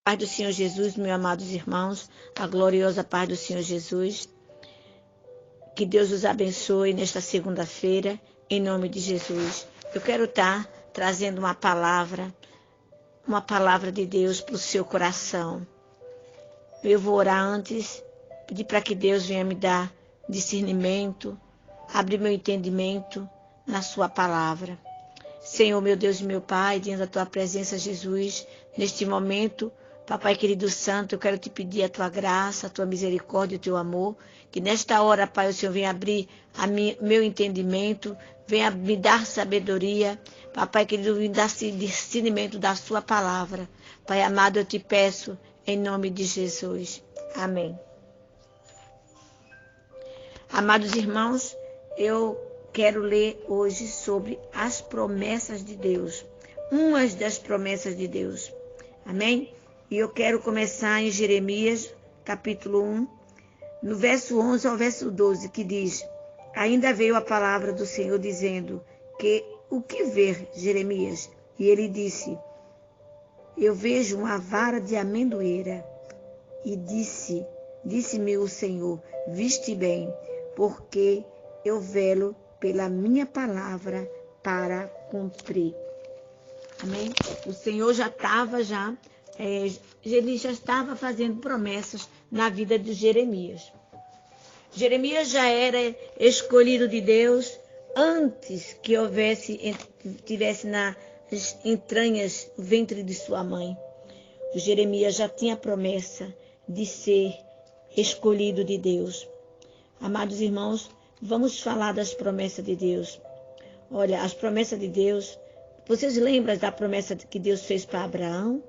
Paz do Senhor Jesus, meus amados irmãos, a gloriosa paz do Senhor Jesus. Que Deus os abençoe nesta segunda-feira, em nome de Jesus. Eu quero estar trazendo uma palavra de Deus para o seu coração. Eu vou orar antes, pedir para que Deus venha me dar discernimento, abrir meu entendimento na sua palavra. Senhor, meu Deus e meu Pai, diante da tua presença, Jesus, neste momento, Papai querido santo, eu quero te pedir a tua graça, a tua misericórdia, o teu amor, que nesta hora, Pai, o Senhor venha abrir meu entendimento, venha me dar sabedoria, Papai querido, me dar discernimento da sua palavra. Pai amado, eu te peço, em nome de Jesus. Amém. Amados irmãos, eu quero ler hoje sobre as promessas de Deus, umas das promessas de Deus. Amém? E eu quero começar em Jeremias, capítulo 1, no verso 11 ao verso 12, que diz: Ainda veio a palavra do Senhor dizendo, o que ver, Jeremias? E ele disse, eu vejo uma vara de amendoeira. E disse-me o Senhor, viste bem, porque eu velo pela minha palavra para cumprir. Amém? O Senhor ele já estava fazendo promessas na vida de Jeremias. Jeremias já era escolhido de Deus antes que tivesse nas entranhas o ventre de sua mãe. O Jeremias já tinha a promessa de ser escolhido de Deus. Amados irmãos, vamos falar das promessas de Deus. Olha, as promessas de Deus. Vocês lembram da promessa que Deus fez para Abraão?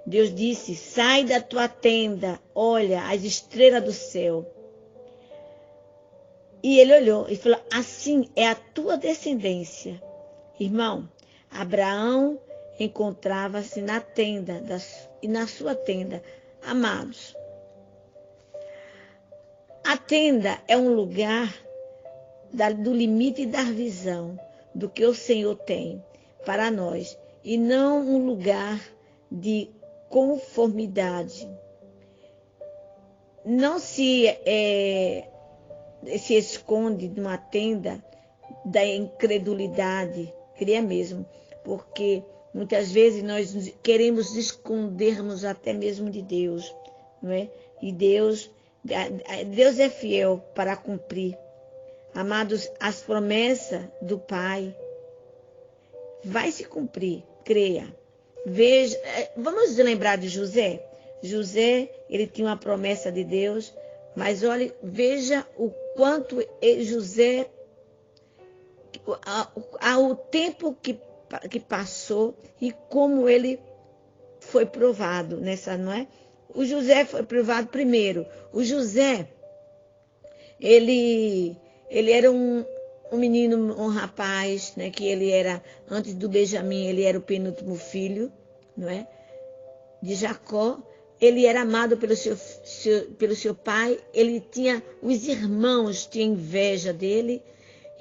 Deus disse, sai da tua tenda, olha as estrelas do céu. E ele olhou e falou, assim é a tua descendência. Irmão, Abraão encontrava-se na tenda, e na sua tenda. Amados, a tenda é um lugar do limite da visão, do que o Senhor tem para nós, e não um lugar de conformidade. Não se esconde numa tenda da incredulidade, queria mesmo, porque muitas vezes nós queremos escondermos até mesmo de Deus, não é? E Deus é fiel para cumprir. Amados, as promessas do Pai vai se cumprir, creia. Veja, vamos lembrar de José. José, ele tinha uma promessa de Deus, mas olhe, veja o quanto José, o tempo que passou e como ele foi provado nessa, não é? O José foi provado primeiro. O José, ele era um menino, um rapaz, né, que ele era, antes do Benjamim, ele era o penúltimo filho, não é? De Jacó. Ele era amado pelo seu pai, os irmãos tinham inveja dele,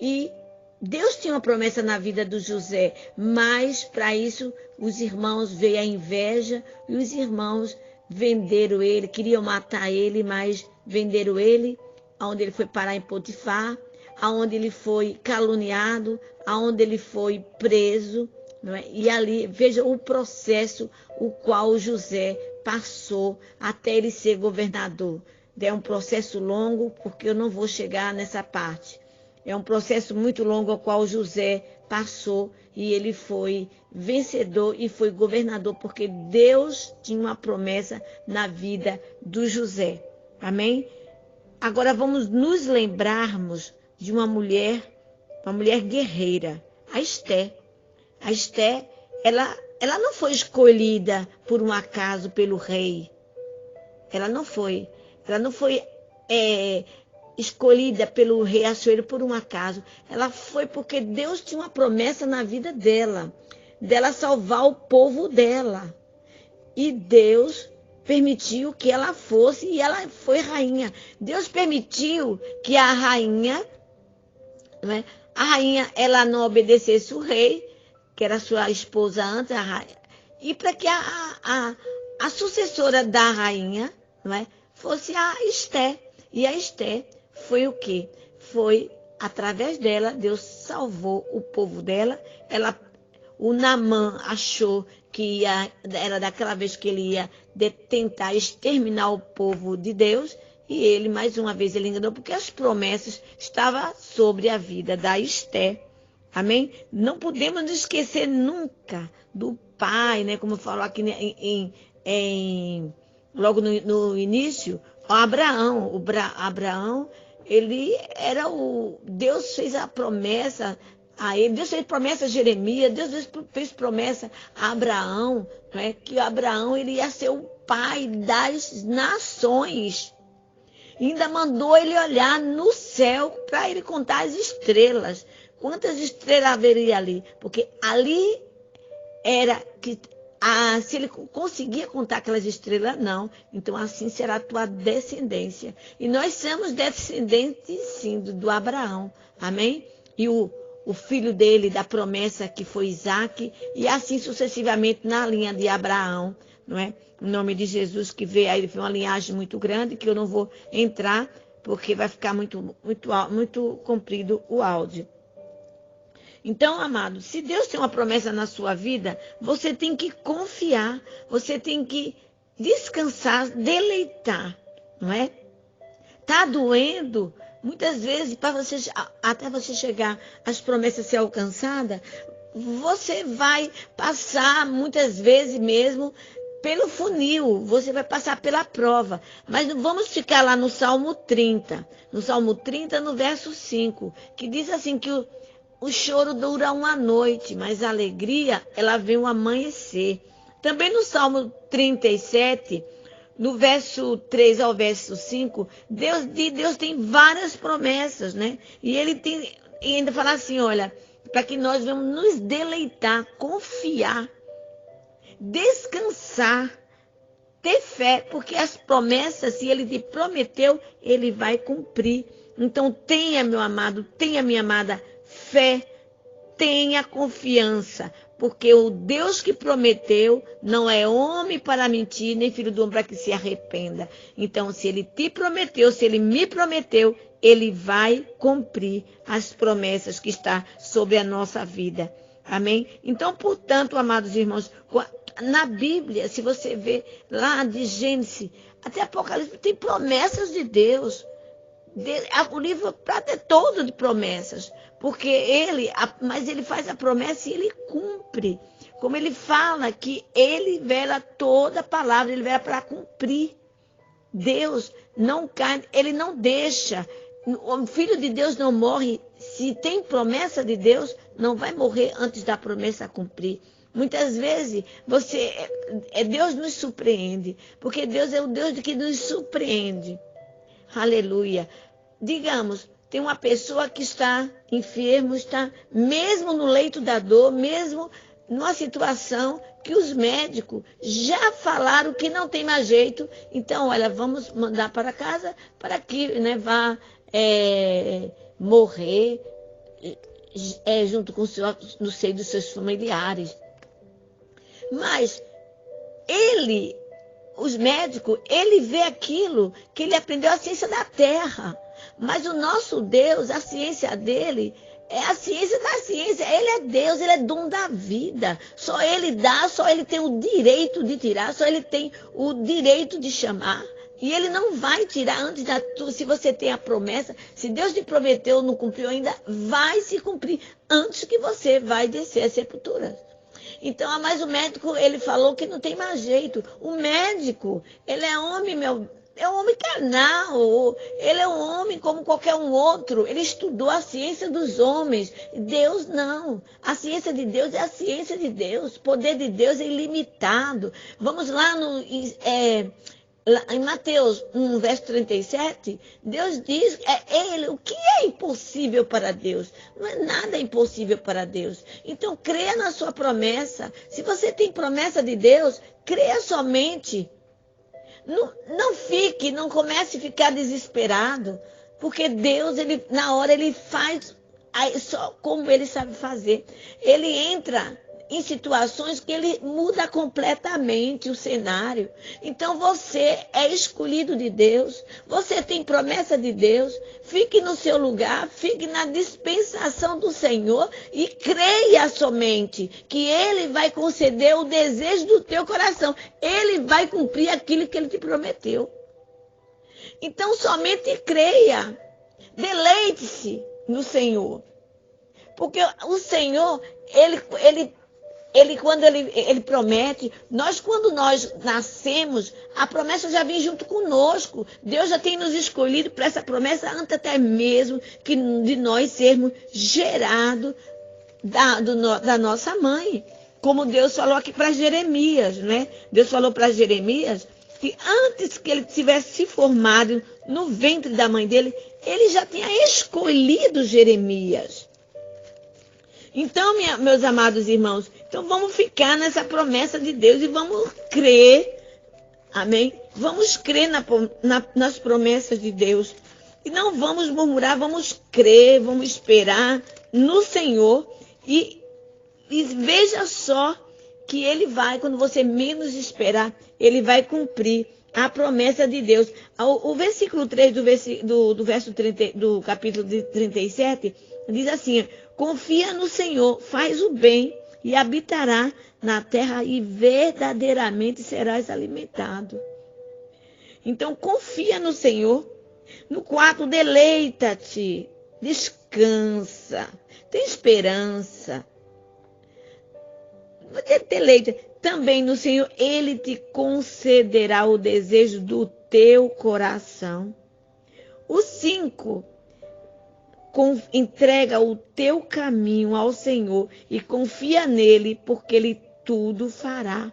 e Deus tinha uma promessa na vida do José, mas para isso os irmãos veio a inveja, e os irmãos venderam ele, queriam matar ele, mas venderam ele, aonde ele foi parar em Potifar, aonde ele foi caluniado, aonde ele foi preso, não é? E ali, veja o processo o qual José passou até ele ser governador. É um processo longo, porque eu não vou chegar nessa parte. É um processo muito longo ao qual José passou e ele foi vencedor e foi governador, porque Deus tinha uma promessa na vida do José. Amém? Agora vamos nos lembrarmos de uma mulher guerreira, a Esté. A Esté, ela não foi escolhida por um acaso pelo rei. Ela não foi escolhida pelo rei Assuero por um acaso. Ela foi porque Deus tinha uma promessa na vida dela salvar o povo dela. E Deus permitiu que ela fosse, e ela foi rainha. Deus permitiu que a rainha, né, ela não obedecesse o rei, que era sua esposa antes, a rainha, e para que a a sucessora da rainha, não é, fosse a Esté. E a Esté foi o quê? Foi através dela, Deus salvou o povo dela. O Naamã achou que era daquela vez que ele ia tentar exterminar o povo de Deus. E ele, mais uma vez, ele enganou, porque as promessas estavam sobre a vida da Esté. Amém? Não podemos nos esquecer nunca do pai, né? Como falou aqui logo no início, Abraão. Abraão, ele era Deus fez a promessa a ele, Deus fez promessa a Jeremias, Deus fez promessa a Abraão, né? Que Abraão ele ia ser o pai das nações. Ainda mandou ele olhar no céu para ele contar as estrelas. Quantas estrelas haveria ali? Porque ali era que se ele conseguia contar aquelas estrelas, não. Então assim será a tua descendência. E nós somos descendentes, sim, do Abraão. Amém? E o filho dele, da promessa que foi Isaac, e assim sucessivamente na linha de Abraão, não é? Em nome de Jesus, que veio aí, foi uma linhagem muito grande, que eu não vou entrar, porque vai ficar muito comprido o áudio. Então, amado, se Deus tem uma promessa na sua vida, você tem que confiar, você tem que descansar, deleitar, não é? Tá doendo, muitas vezes, até você chegar às promessas ser alcançadas, você vai passar muitas vezes mesmo pelo funil, você vai passar pela prova. Mas não vamos ficar lá no Salmo 30. No Salmo 30, no verso 5, que diz assim que o choro dura uma noite, mas a alegria, ela vem ao amanhecer. Também no Salmo 37, no verso 3 ao verso 5, Deus tem várias promessas, né? E ele ainda fala assim, olha, para que nós vamos nos deleitar, confiar, descansar, ter fé, porque as promessas, se ele te prometeu, ele vai cumprir. Então tenha, meu amado, tenha, minha amada, fé, tenha confiança, porque o Deus que prometeu não é homem para mentir, nem filho do homem para que se arrependa. Então, se ele te prometeu, se ele me prometeu, ele vai cumprir as promessas que estão sobre a nossa vida. Amém? Então, portanto, amados irmãos, na Bíblia, se você vê lá de Gênesis até Apocalipse, tem promessas de Deus. O livro é todo de promessas, porque mas ele faz a promessa e ele cumpre. Como ele fala que ele vela toda a palavra, ele vela para cumprir. Deus não cai, ele não deixa. O Filho de Deus não morre. Se tem promessa de Deus, não vai morrer antes da promessa cumprir. Muitas vezes Deus nos surpreende, porque Deus é o Deus que nos surpreende. Aleluia. Digamos, tem uma pessoa que está enfermo, está mesmo no leito da dor, mesmo numa situação que os médicos já falaram que não tem mais jeito. Então, olha, vamos mandar para casa para que, né, vá morrer junto com no seio dos seus familiares. Mas os médicos, ele vê aquilo que ele aprendeu a ciência da terra. Mas o nosso Deus, a ciência dele, é a ciência da ciência. Ele é Deus, ele é dono da vida. Só ele dá, só ele tem o direito de tirar, só ele tem o direito de chamar. E ele não vai tirar antes se você tem a promessa. Se Deus te prometeu, não cumpriu ainda, vai se cumprir antes que você vai descer a sepultura. Então, mas o médico, ele falou que não tem mais jeito. O médico, ele é homem, é um homem carnal. Ele é um homem como qualquer um outro. Ele estudou a ciência dos homens. Deus não. A ciência de Deus é a ciência de Deus. O poder de Deus é ilimitado. Vamos lá em Mateus 1, verso 37, Deus diz, o que é impossível para Deus? Não é nada impossível para Deus. Então, creia na sua promessa. Se você tem promessa de Deus, creia somente. Não comece a ficar desesperado, porque Deus, na hora, ele faz só como ele sabe fazer. Ele entra em situações que ele muda completamente o cenário. Então você é escolhido de Deus, você tem promessa de Deus, fique no seu lugar, fique na dispensação do Senhor e creia somente que Ele vai conceder o desejo do teu coração. Ele vai cumprir aquilo que Ele te prometeu. Então somente creia, deleite-se no Senhor. Porque o Senhor, quando ele promete, quando nós nascemos, a promessa já vem junto conosco. Deus já tem nos escolhido para essa promessa antes até mesmo de nós sermos gerados da nossa mãe. Como Deus falou aqui para Jeremias, né? Deus falou para Jeremias que antes que ele tivesse se formado no ventre da mãe dele, ele já tinha escolhido Jeremias. Então, meus amados irmãos, então vamos ficar nessa promessa de Deus e vamos crer, amém? Vamos crer nas promessas de Deus. E não vamos murmurar, vamos crer, vamos esperar no Senhor. E veja só que Ele vai, quando você menos esperar, Ele vai cumprir a promessa de Deus. O versículo 3 do capítulo 37 diz assim: confia no Senhor, faz o bem e habitará na terra e verdadeiramente serás alimentado. Então confia no Senhor. No 4, deleita-te, descansa, tem esperança. Deleita também no Senhor, Ele te concederá o desejo do teu coração. O 5, entrega o teu caminho ao Senhor e confia nele, porque Ele tudo fará.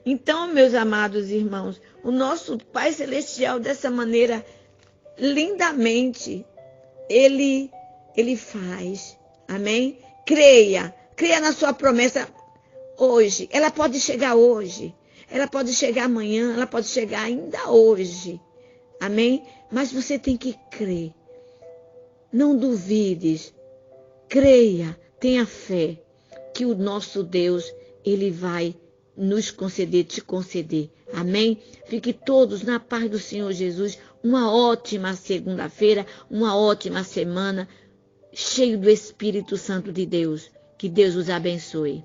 Então, meus amados irmãos, o nosso Pai Celestial, dessa maneira, lindamente, Ele faz. Amém? Creia na sua promessa hoje. Ela pode chegar hoje, ela pode chegar amanhã, ela pode chegar ainda hoje. Amém? Mas você tem que crer. Não duvides, creia, tenha fé que o nosso Deus, Ele vai nos conceder, te conceder. Amém? Fique todos na paz do Senhor Jesus. Uma ótima segunda-feira, uma ótima semana, cheio do Espírito Santo de Deus. Que Deus os abençoe.